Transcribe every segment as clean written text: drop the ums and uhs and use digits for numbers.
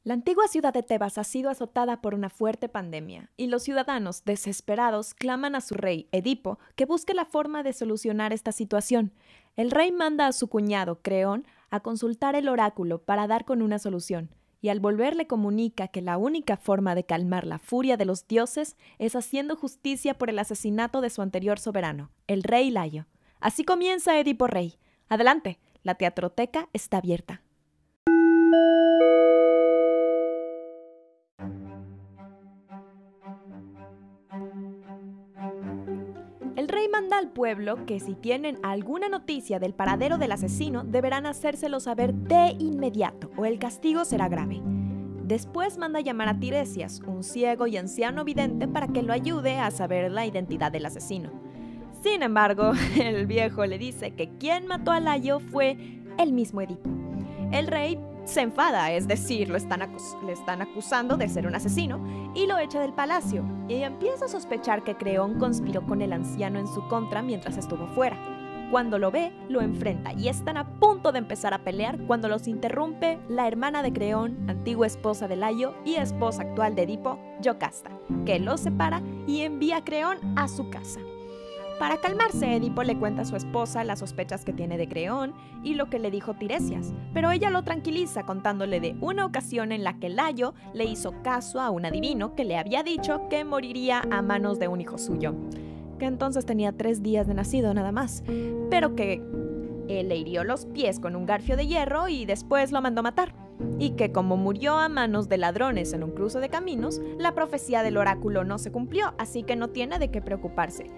La antigua ciudad de Tebas ha sido azotada por una fuerte pandemia, y los ciudadanos, desesperados, claman a su rey, Edipo, que busque la forma de solucionar esta situación. El rey manda a su cuñado, Creón, a consultar el oráculo para dar con una solución, y al volver le comunica que la única forma de calmar la furia de los dioses es haciendo justicia por el asesinato de su anterior soberano, el rey Layo. Así comienza Edipo Rey. Adelante, la teatroteca está abierta. El rey manda al pueblo que si tienen alguna noticia del paradero del asesino, deberán hacérselo saber de inmediato o el castigo será grave. Después manda llamar a Tiresias, un ciego y anciano vidente, para que lo ayude a saber la identidad del asesino. Sin embargo, el viejo le dice que quien mató a Layo fue el mismo Edipo. El rey se enfada, es decir, le están acusando de ser un asesino, y lo echa del palacio, y empieza a sospechar que Creón conspiró con el anciano en su contra mientras estuvo fuera. Cuando lo ve, lo enfrenta, y están a punto de empezar a pelear cuando los interrumpe la hermana de Creón, antigua esposa de Layo y esposa actual de Edipo, Yocasta, que los separa y envía a Creón a su casa. Para calmarse, Edipo le cuenta a su esposa las sospechas que tiene de Creón y lo que le dijo Tiresias, pero ella lo tranquiliza contándole de una ocasión en la que Layo le hizo caso a un adivino que le había dicho que moriría a manos de un hijo suyo, que entonces tenía 3 días de nacido nada más, pero que él le hirió los pies con un garfio de hierro y después lo mandó matar, y que como murió a manos de ladrones en un cruce de caminos, la profecía del oráculo no se cumplió, así que no tiene de qué preocuparse.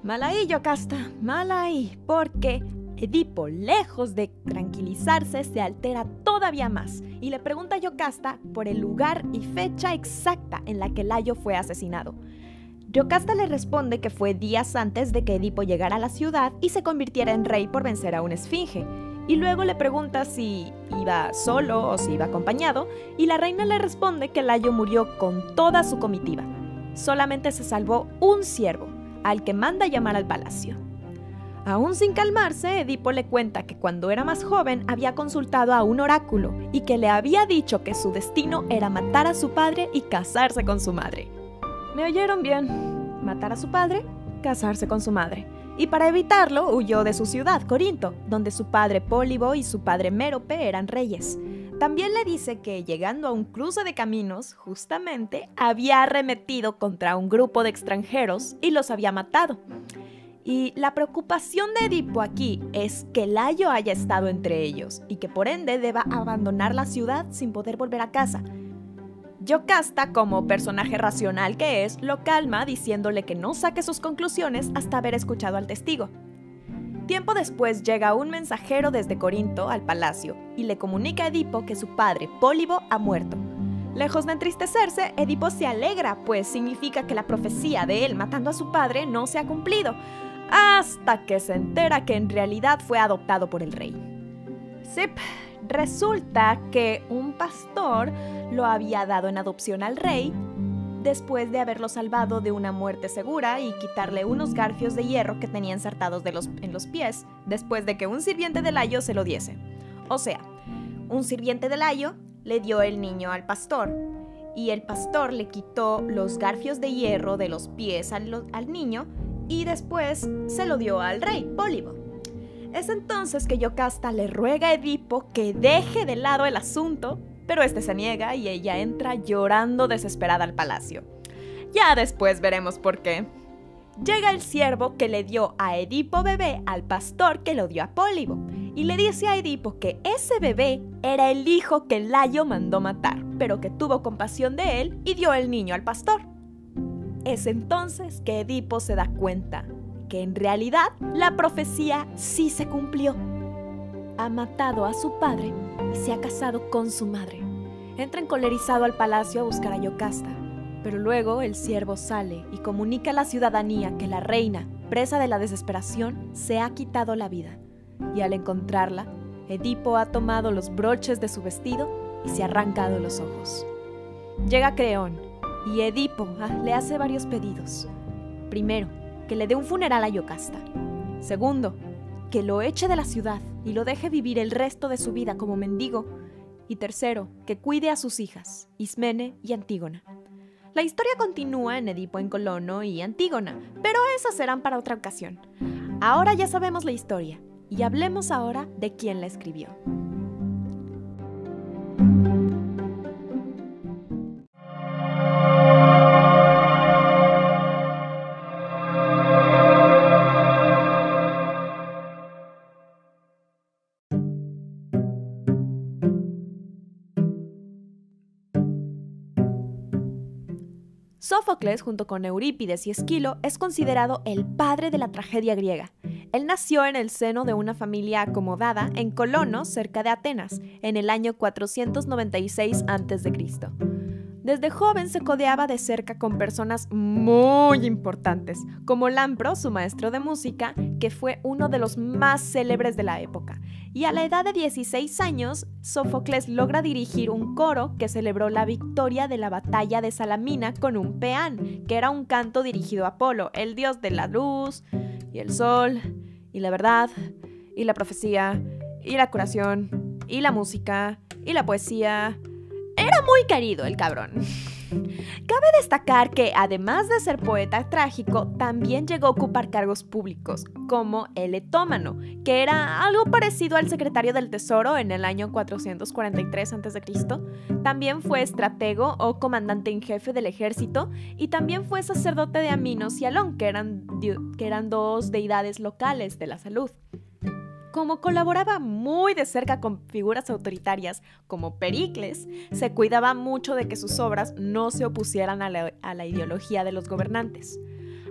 Mal ahí, Yocasta, mal ahí, porque Edipo, lejos de tranquilizarse, se altera todavía más y le pregunta a Yocasta por el lugar y fecha exacta en la que Layo fue asesinado. Yocasta le responde que fue días antes de que Edipo llegara a la ciudad y se convirtiera en rey por vencer a una esfinge, y luego le pregunta si iba solo o si iba acompañado, y la reina le responde que Layo murió con toda su comitiva. Solamente se salvó un siervo, al que manda llamar al palacio. Aún sin calmarse, Edipo le cuenta que cuando era más joven había consultado a un oráculo y que le había dicho que su destino era matar a su padre y casarse con su madre. ¿Me oyeron bien? Matar a su padre, casarse con su madre. Y para evitarlo, huyó de su ciudad, Corinto, donde su padre Pólibo y su padre Mérope eran reyes. También le dice que, llegando a un cruce de caminos, justamente había arremetido contra un grupo de extranjeros y los había matado. Y la preocupación de Edipo aquí es que Layo haya estado entre ellos y que por ende deba abandonar la ciudad sin poder volver a casa. Yocasta, como personaje racional que es, lo calma diciéndole que no saque sus conclusiones hasta haber escuchado al testigo. Tiempo después llega un mensajero desde Corinto al palacio y le comunica a Edipo que su padre, Pólibo, ha muerto. Lejos de entristecerse, Edipo se alegra, pues significa que la profecía de él matando a su padre no se ha cumplido, hasta que se entera que en realidad fue adoptado por el rey. Sip, resulta que un pastor lo había dado en adopción al rey después de haberlo salvado de una muerte segura y quitarle unos garfios de hierro que tenía ensartados en los pies, después de que un sirviente de Layo se lo diese. O sea, un sirviente de Layo le dio el niño al pastor, y el pastor le quitó los garfios de hierro de los pies al niño, y después se lo dio al rey, Pólibo. Es entonces que Yocasta le ruega a Edipo que deje de lado el asunto, pero este se niega y ella entra llorando desesperada al palacio. Ya después veremos por qué. Llega el siervo que le dio a Edipo bebé al pastor que lo dio a Pólibo, y le dice a Edipo que ese bebé era el hijo que Layo mandó matar, pero que tuvo compasión de él y dio el niño al pastor. Es entonces que Edipo se da cuenta que en realidad la profecía sí se cumplió. Ha matado a su padre y se ha casado con su madre. Entra encolerizado al palacio a buscar a Yocasta, pero luego el siervo sale y comunica a la ciudadanía que la reina, presa de la desesperación, se ha quitado la vida. Y al encontrarla, Edipo ha tomado los broches de su vestido y se ha arrancado los ojos. Llega Creón y Edipo le hace varios pedidos. Primero, que le dé un funeral a Yocasta. Segundo, que lo eche de la ciudad y lo deje vivir el resto de su vida como mendigo. Y tercero, que cuide a sus hijas, Ismene y Antígona. La historia continúa en Edipo en Colono y Antígona, pero esas serán para otra ocasión. Ahora ya sabemos la historia, y hablemos ahora de quién la escribió. Sófocles, junto con Eurípides y Esquilo, es considerado el padre de la tragedia griega. Él nació en el seno de una familia acomodada en Colono, cerca de Atenas, en el año 496 a.C. Desde joven se codeaba de cerca con personas muy importantes, como Lampro, su maestro de música, que fue uno de los más célebres de la época. Y a la edad de 16 años, Sófocles logra dirigir un coro que celebró la victoria de la batalla de Salamina con un peán, que era un canto dirigido a Apolo, el dios de la luz, y el sol, y la verdad, y la profecía, y la curación, y la música, y la poesía. Era muy querido el cabrón. Cabe destacar que, además de ser poeta trágico, también llegó a ocupar cargos públicos, como el etómano, que era algo parecido al secretario del Tesoro en el año 443 a.C. También fue estratego o comandante en jefe del ejército, y también fue sacerdote de Aminos y Alón, que eran dos deidades locales de la salud. Como colaboraba muy de cerca con figuras autoritarias como Pericles, se cuidaba mucho de que sus obras no se opusieran a la ideología de los gobernantes.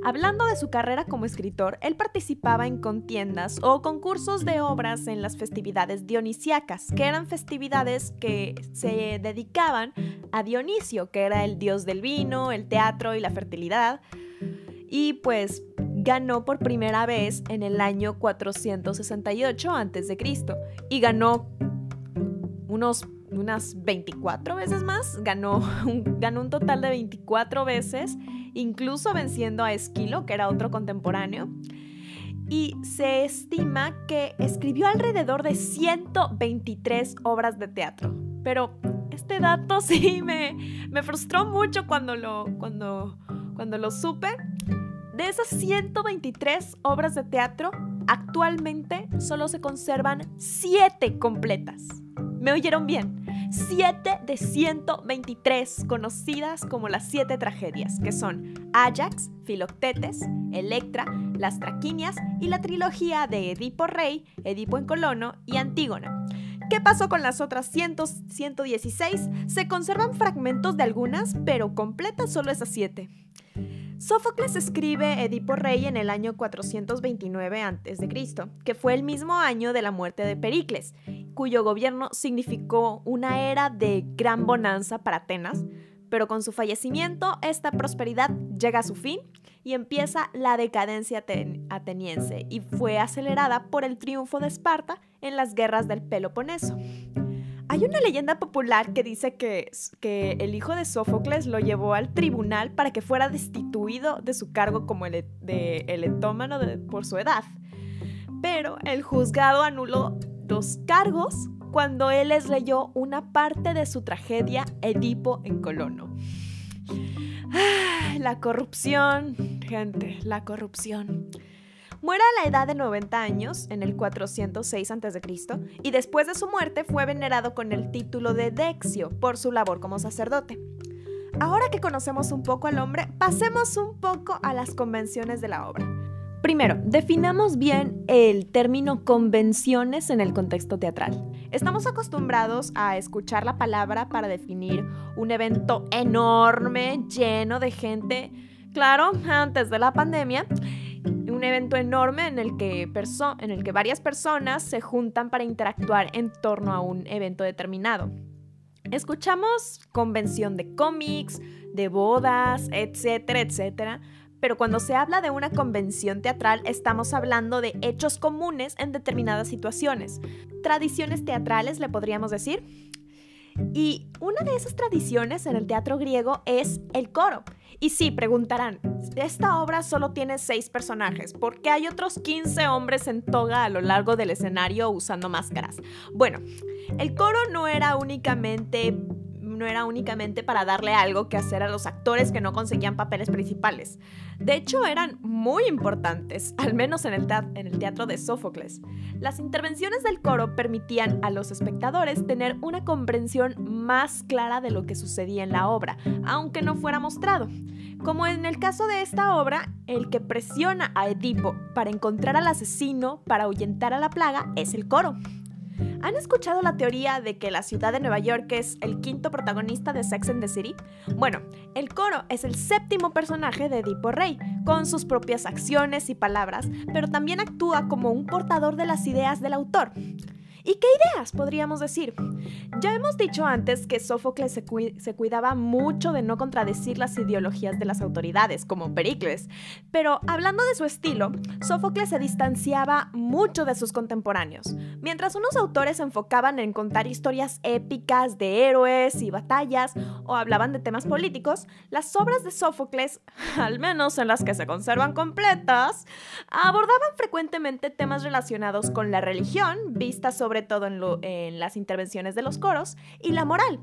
Hablando de su carrera como escritor, él participaba en contiendas o concursos de obras en las festividades dionisíacas, que eran festividades que se dedicaban a Dionisio, que era el dios del vino, el teatro y la fertilidad. Y pues ganó por primera vez en el año 468 a.C. y ganó unas 24 veces más, ganó un total de 24 veces, incluso venciendo a Esquilo, que era otro contemporáneo. Y se estima que escribió alrededor de 123 obras de teatro. Pero este dato sí me frustró mucho cuando lo supe. De esas 123 obras de teatro, actualmente solo se conservan 7 completas. ¿Me oyeron bien? 7 de 123, conocidas como las 7 tragedias, que son Áyax, Filoctetes, Electra, las Traquinias y la trilogía de Edipo Rey, Edipo en Colono y Antígona. ¿Qué pasó con las otras 116? Se conservan fragmentos de algunas, pero completas solo esas 7. Sófocles escribe Edipo Rey en el año 429 a.C., que fue el mismo año de la muerte de Pericles, cuyo gobierno significó una era de gran bonanza para Atenas, pero con su fallecimiento esta prosperidad llega a su fin y empieza la decadencia ateniense y fue acelerada por el triunfo de Esparta en las guerras del Peloponeso. Hay una leyenda popular que dice que el hijo de Sófocles lo llevó al tribunal para que fuera destituido de su cargo como el etómano por su edad. Pero el juzgado anuló los cargos cuando él les leyó una parte de su tragedia Edipo en Colono. La corrupción, gente, la corrupción. Muere a la edad de 90 años, en el 406 a.C., y después de su muerte fue venerado con el título de Dexio por su labor como sacerdote. Ahora que conocemos un poco al hombre, pasemos un poco a las convenciones de la obra. Primero, definamos bien el término convenciones en el contexto teatral. Estamos acostumbrados a escuchar la palabra para definir un evento enorme, lleno de gente, claro, antes de la pandemia. Un evento enorme en el que varias personas se juntan para interactuar en torno a un evento determinado. Escuchamos convención de cómics, de bodas, etcétera, etcétera. Pero cuando se habla de una convención teatral, estamos hablando de hechos comunes en determinadas situaciones. Tradiciones teatrales, le podríamos decir. Y una de esas tradiciones en el teatro griego es el coro. Y sí, preguntarán, esta obra solo tiene 6 personajes, ¿por qué hay otros 15 hombres en toga a lo largo del escenario usando máscaras? Bueno, el coro no era únicamente para darle algo que hacer a los actores que no conseguían papeles principales. De hecho, eran muy importantes, al menos en el teatro de Sófocles. Las intervenciones del coro permitían a los espectadores tener una comprensión más clara de lo que sucedía en la obra, aunque no fuera mostrado. Como en el caso de esta obra, el que presiona a Edipo para encontrar al asesino para ahuyentar a la plaga es el coro. ¿Han escuchado la teoría de que la ciudad de Nueva York es el 5º protagonista de Sex and the City? Bueno, el coro es el 7º personaje de Edipo Rey, con sus propias acciones y palabras, pero también actúa como un portador de las ideas del autor. ¿Y qué ideas podríamos decir? Ya hemos dicho antes que Sófocles se cuidaba mucho de no contradecir las ideologías de las autoridades, como Pericles. Pero hablando de su estilo, Sófocles se distanciaba mucho de sus contemporáneos. Mientras unos autores se enfocaban en contar historias épicas de héroes y batallas, o hablaban de temas políticos, las obras de Sófocles, al menos en las que se conservan completas, abordaban frecuentemente temas relacionados con la religión, vistas sobre todo en las intervenciones de los coros, y la moral.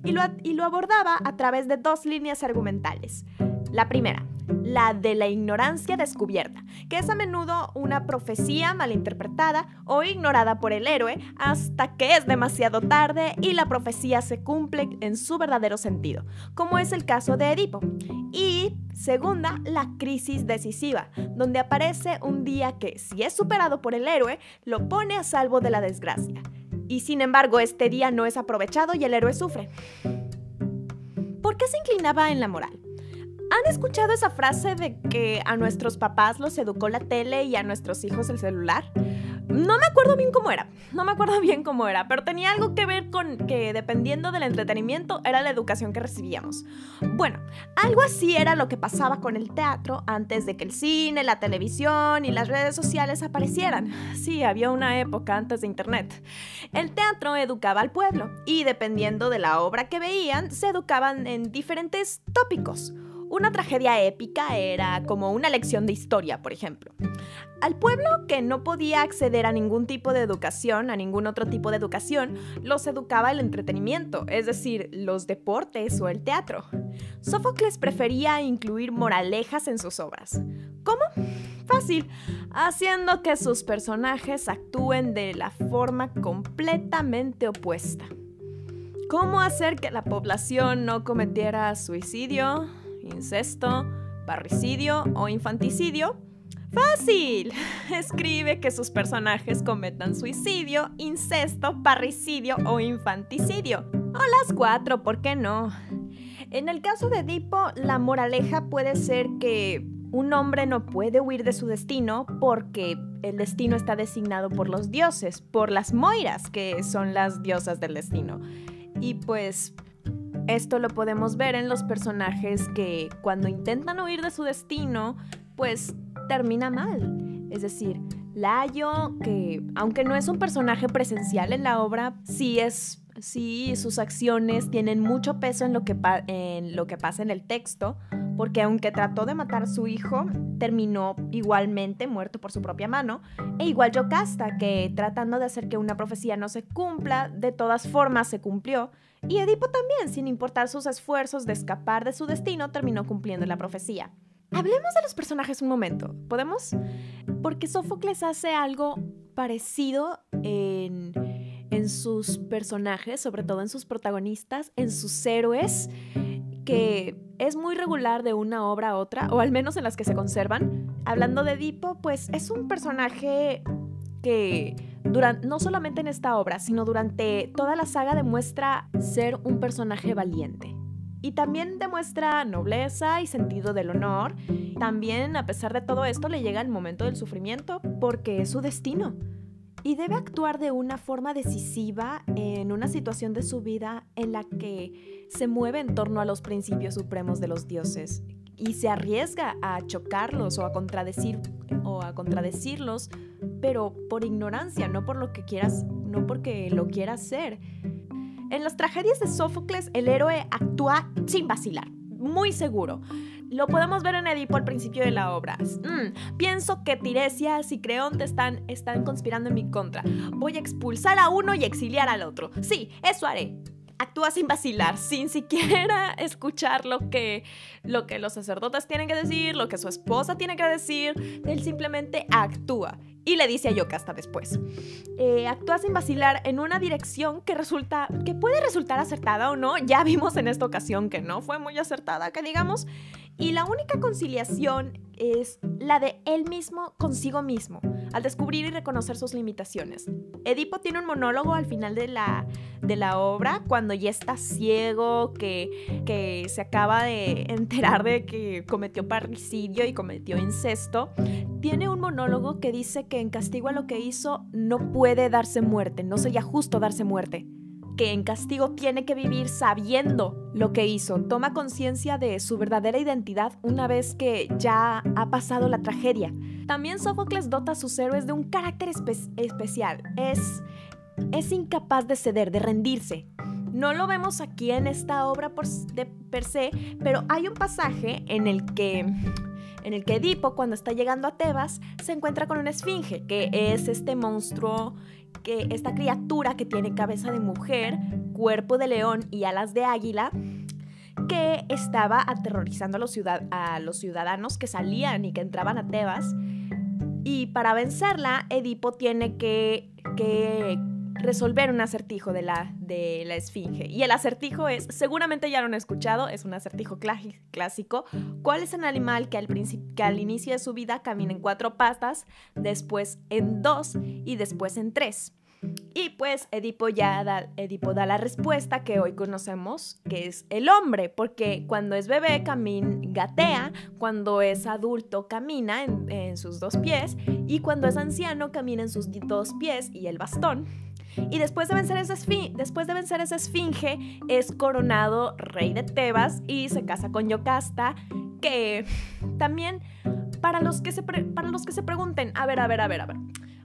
Y lo abordaba a través de 2 líneas argumentales. La primera, la de la ignorancia descubierta, que es a menudo una profecía malinterpretada o ignorada por el héroe hasta que es demasiado tarde y la profecía se cumple en su verdadero sentido, como es el caso de Edipo. Y segunda, la crisis decisiva, donde aparece un día que, si es superado por el héroe, lo pone a salvo de la desgracia. Y sin embargo, este día no es aprovechado y el héroe sufre. ¿Por qué se inclinaba en la moral? ¿Han escuchado esa frase de que a nuestros papás los educó la tele y a nuestros hijos el celular? No me acuerdo bien cómo era, pero tenía algo que ver con que dependiendo del entretenimiento era la educación que recibíamos. Bueno, algo así era lo que pasaba con el teatro antes de que el cine, la televisión y las redes sociales aparecieran. Sí, había una época antes de internet. El teatro educaba al pueblo y dependiendo de la obra que veían, se educaban en diferentes tópicos. Una tragedia épica era como una lección de historia, por ejemplo. Al pueblo que no podía acceder a ningún tipo de educación, a ningún otro tipo de educación, los educaba el entretenimiento, es decir, los deportes o el teatro. Sófocles prefería incluir moralejas en sus obras. ¿Cómo? Fácil, haciendo que sus personajes actúen de la forma completamente opuesta. ¿Cómo hacer que la población no cometiera suicidio, incesto, parricidio o infanticidio? ¡Fácil! Escribe que sus personajes cometan suicidio, incesto, parricidio o infanticidio. O las 4, ¿por qué no? En el caso de Edipo, la moraleja puede ser que un hombre no puede huir de su destino porque el destino está designado por los dioses, por las Moiras, que son las diosas del destino. Y pues esto lo podemos ver en los personajes que cuando intentan huir de su destino, pues termina mal. Es decir, Layo, que aunque no es un personaje presencial en la obra, sí sus acciones tienen mucho peso en lo que pasa en el texto, porque aunque trató de matar a su hijo, terminó igualmente muerto por su propia mano. E igual Yocasta, que tratando de hacer que una profecía no se cumpla, de todas formas se cumplió. Y Edipo también, sin importar sus esfuerzos de escapar de su destino, terminó cumpliendo la profecía. Hablemos de los personajes un momento, ¿podemos? Porque Sófocles hace algo parecido en sus personajes, sobre todo en sus protagonistas, en sus héroes, que es muy regular de una obra a otra, o al menos en las que se conservan. Hablando de Edipo, pues es un personaje que no solamente en esta obra, sino durante toda la saga demuestra ser un personaje valiente. Y también demuestra nobleza y sentido del honor. También, a pesar de todo esto, le llega el momento del sufrimiento porque es su destino. Y debe actuar de una forma decisiva en una situación de su vida en la que se mueve en torno a los principios supremos de los dioses y se arriesga a chocarlos o a contradecirlos, pero por ignorancia, no porque lo quiera hacer. En las tragedias de Sófocles, el héroe actúa sin vacilar. muy seguro. Lo podemos ver en Edipo al principio de la obra. Pienso que Tiresias y Creonte están conspirando en mi contra. Voy a expulsar a uno y exiliar al otro. Sí, eso haré. Actúa sin vacilar, sin siquiera escuchar lo que los sacerdotes tienen que decir, lo que su esposa tiene que decir. Él simplemente actúa. Y le dice a Yocasta después. Actúa sin vacilar en una dirección que puede resultar acertada o no. Ya vimos en esta ocasión que no fue muy acertada, que digamos. Y la única conciliación es la de él mismo consigo mismo, al descubrir y reconocer sus limitaciones. Edipo tiene un monólogo al final de la obra, cuando ya está ciego, que se acaba de enterar de que cometió parricidio y cometió incesto. Tiene un monólogo que dice que en castigo a lo que hizo no puede darse muerte, no sería justo darse muerte. Que en castigo tiene que vivir sabiendo lo que hizo. Toma conciencia de su verdadera identidad una vez que ya ha pasado la tragedia. También Sófocles dota a sus héroes de un carácter especial. Es incapaz de ceder, de rendirse. No lo vemos aquí en esta obra per se, pero hay un pasaje en el que Edipo, cuando está llegando a Tebas, se encuentra con una esfinge, que es este monstruo, esta criatura que tiene cabeza de mujer, cuerpo de león y alas de águila, que estaba aterrorizando a los ciudadanos que salían y que entraban a Tebas. Y para vencerla, Edipo tiene que resolver un acertijo de la esfinge. Y el acertijo es, seguramente ya lo han escuchado, es un acertijo clásico. ¿Cuál es el animal que al inicio de su vida camina en 4 patas, después en 2 y después en 3? Y pues Edipo da la respuesta que hoy conocemos, que es el hombre, porque cuando es bebé gatea, cuando es adulto camina en sus 2 pies, y cuando es anciano camina en sus 2 pies y el bastón. Y después de vencer esa esfinge, es coronado rey de Tebas y se casa con Yocasta, que también, para los que se pregunten, a ver.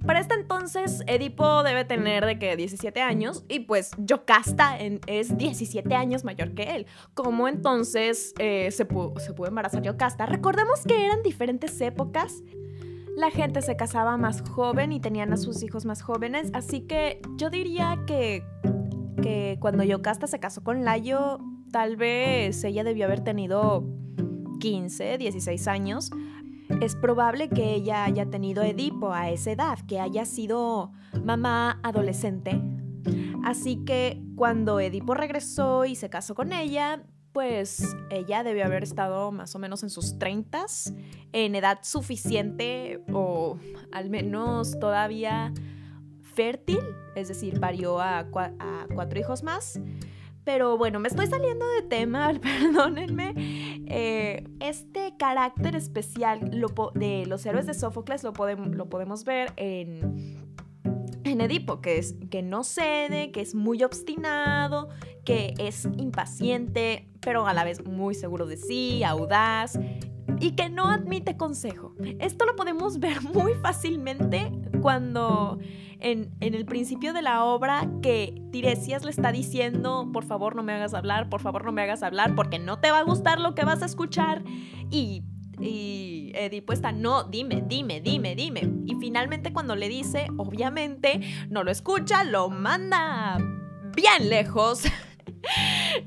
Para este entonces, Edipo debe tener de que 17 años y pues Yocasta es 17 años mayor que él. ¿Cómo entonces se pudo embarazar Yocasta? Recordemos que eran diferentes épocas. La gente se casaba más joven y tenían a sus hijos más jóvenes, así que yo diría que cuando Yocasta se casó con Layo, tal vez ella debió haber tenido 15, 16 años. Es probable que ella haya tenido Edipo a esa edad, que haya sido mamá adolescente. Así que cuando Edipo regresó y se casó con ella, pues ella debió haber estado más o menos en sus 30s, en edad suficiente o al menos todavía fértil, es decir, parió a 4 hijos más. Pero bueno, me estoy saliendo de tema, perdónenme. Este carácter especial de los héroes de Sófocles lo podemos ver en Edipo, que no cede, que es muy obstinado, que es impaciente, pero a la vez muy seguro de sí, audaz, y que no admite consejo. Esto lo podemos ver muy fácilmente cuando en el principio de la obra, que Tiresias le está diciendo: por favor no me hagas hablar, porque no te va a gustar lo que vas a escuchar. Y Edipo está: no, dime. Y finalmente, cuando le dice, obviamente no lo escucha, lo manda bien lejos,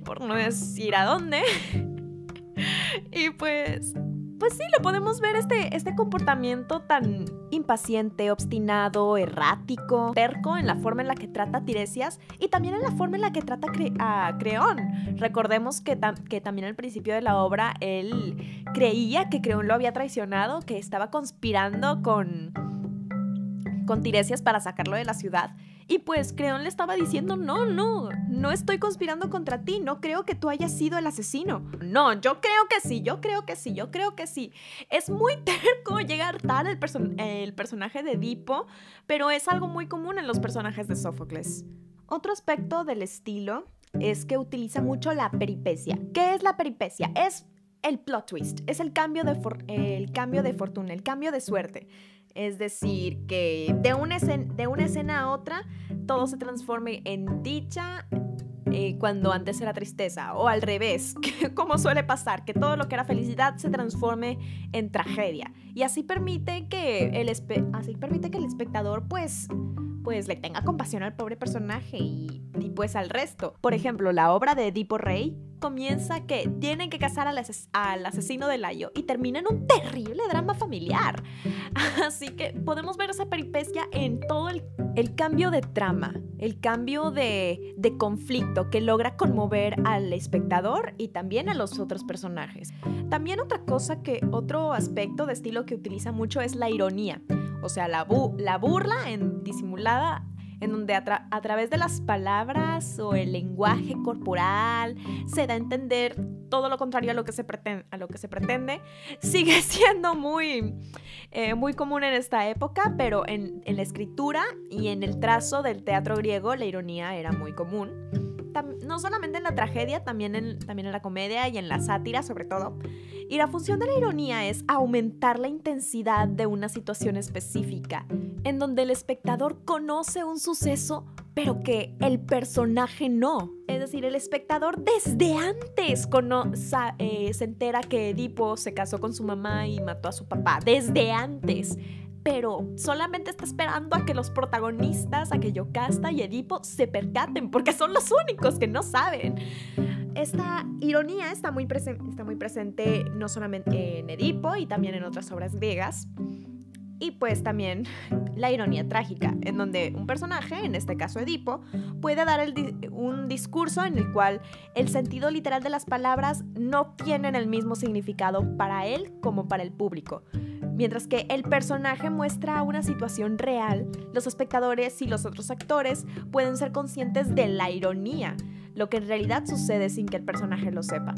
por no decir a dónde. Y pues sí, lo podemos ver este comportamiento tan impaciente, obstinado, errático, terco en la forma en la que trata a Tiresias y también en la forma en la que trata a Creón. Recordemos que también al principio de la obra él creía que Creón lo había traicionado, que estaba conspirando con Tiresias para sacarlo de la ciudad. Y pues Creón le estaba diciendo: no estoy conspirando contra ti, no creo que tú hayas sido el asesino. No, yo creo que sí. Es muy terco, llega a hartar el personaje de Edipo, pero es algo muy común en los personajes de Sófocles. Otro aspecto del estilo es que utiliza mucho la peripecia. ¿Qué es la peripecia? Es el plot twist, es el cambio de fortuna, el cambio de suerte. Es decir, que de una escena a otra todo se transforme en dicha cuando antes era tristeza, o al revés, como suele pasar, que todo lo que era felicidad se transforme en tragedia. Y así permite que el espectador pues le tenga compasión al pobre personaje y pues al resto. Por ejemplo, la obra de Edipo Rey comienza que tienen que cazar al asesino de Layo y termina en un terrible drama familiar. Así que podemos ver esa peripecia en todo el cambio de trama, el cambio de conflicto que logra conmover al espectador y también a los otros personajes. También otro aspecto de estilo que utiliza mucho es la ironía. O sea, la burla disimulada, en donde a través de las palabras o el lenguaje corporal se da a entender todo lo contrario a lo que se pretende. Sigue siendo muy común en esta época, pero en la escritura y en el trazo del teatro griego la ironía era muy común. No solamente en la tragedia, también en la comedia y en la sátira sobre todo. Y la función de la ironía es aumentar la intensidad de una situación específica, en donde el espectador conoce un suceso, pero que el personaje no. Es decir, el espectador desde antes se entera que Edipo se casó con su mamá y mató a su papá. Desde antes. Pero solamente está esperando a que los protagonistas, a que Yocasta y Edipo se percaten, porque son los únicos que no saben. Esta ironía está muy presente no solamente en Edipo y también en otras obras griegas. Y pues también la ironía trágica, en donde un personaje, en este caso Edipo, puede dar un discurso en el cual el sentido literal de las palabras no tienen el mismo significado para él como para el público. Mientras que el personaje muestra una situación real, los espectadores y los otros actores pueden ser conscientes de la ironía, lo que en realidad sucede sin que el personaje lo sepa.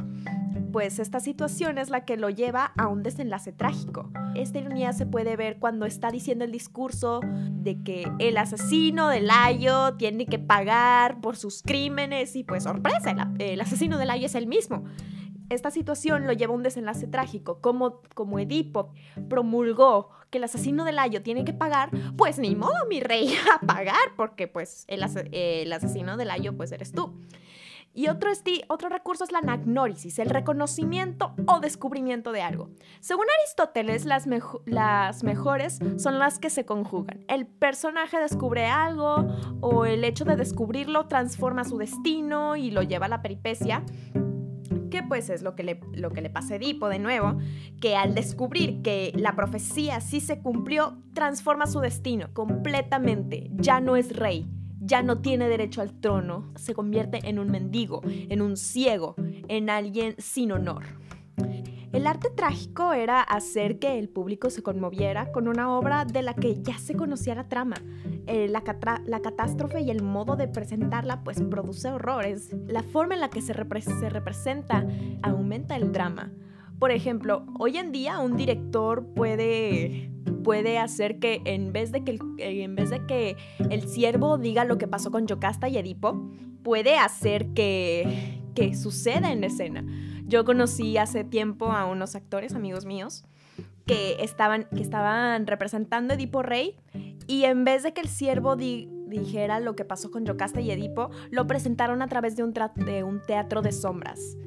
Pues esta situación es la que lo lleva a un desenlace trágico. Esta ironía se puede ver cuando está diciendo el discurso de que el asesino de Layo tiene que pagar por sus crímenes y pues sorpresa, el asesino de Layo es el mismo. Esta situación lo lleva a un desenlace trágico. Como Edipo promulgó que el asesino de Layo tiene que pagar, pues ni modo, mi rey, a pagar, porque pues el asesino de Layo pues eres tú. Y otro recurso es la anagnórisis, el reconocimiento o descubrimiento de algo. Según Aristóteles, las mejores son las que se conjugan. El personaje descubre algo o el hecho de descubrirlo transforma su destino y lo lleva a la peripecia, que pues es lo que le pasa a Edipo de nuevo, que al descubrir que la profecía sí se cumplió, transforma su destino completamente. Ya no es rey, ya no tiene derecho al trono, se convierte en un mendigo, en un ciego, en alguien sin honor. El arte trágico era hacer que el público se conmoviera con una obra de la que ya se conocía la trama. La catástrofe y el modo de presentarla pues produce horrores. La forma en la que se representa aumenta el drama. Por ejemplo, hoy en día un director puede hacer que en vez de que el siervo diga lo que pasó con Yocasta y Edipo, puede hacer que suceda en la escena. Yo conocí hace tiempo a unos actores, amigos míos, que estaban representando a Edipo Rey, y en vez de que el siervo dijera lo que pasó con Yocasta y Edipo, lo presentaron a través de un teatro de sombras.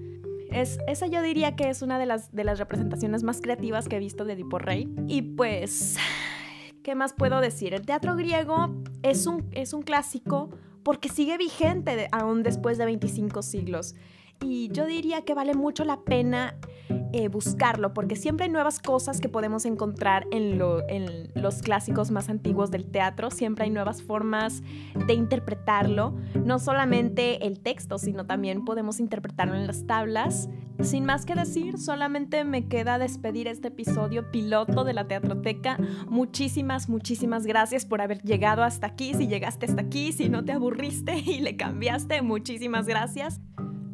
Esa yo diría que es una de las representaciones más creativas que he visto de Edipo Rey. Y pues, ¿qué más puedo decir? El teatro griego es un clásico porque sigue vigente aún después de 25 siglos. Y yo diría que vale mucho la pena buscarlo, porque siempre hay nuevas cosas que podemos encontrar en los clásicos más antiguos del teatro. Siempre hay nuevas formas de interpretarlo, no solamente el texto, sino también podemos interpretarlo en las tablas. Sin más que decir, solamente me queda despedir este episodio piloto de la Teatroteca. Muchísimas gracias por haber llegado hasta aquí. Si llegaste hasta aquí, si no te aburriste y le cambiaste, muchísimas gracias.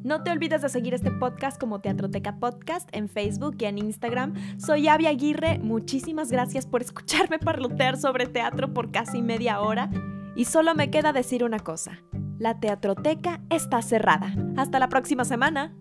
No te olvides de seguir este podcast como Teatroteca Podcast en Facebook y en Instagram. Soy Abby Aguirre, muchísimas gracias por escucharme parlotear sobre teatro por casi media hora. Y solo me queda decir una cosa, la Teatroteca está cerrada. Hasta la próxima semana.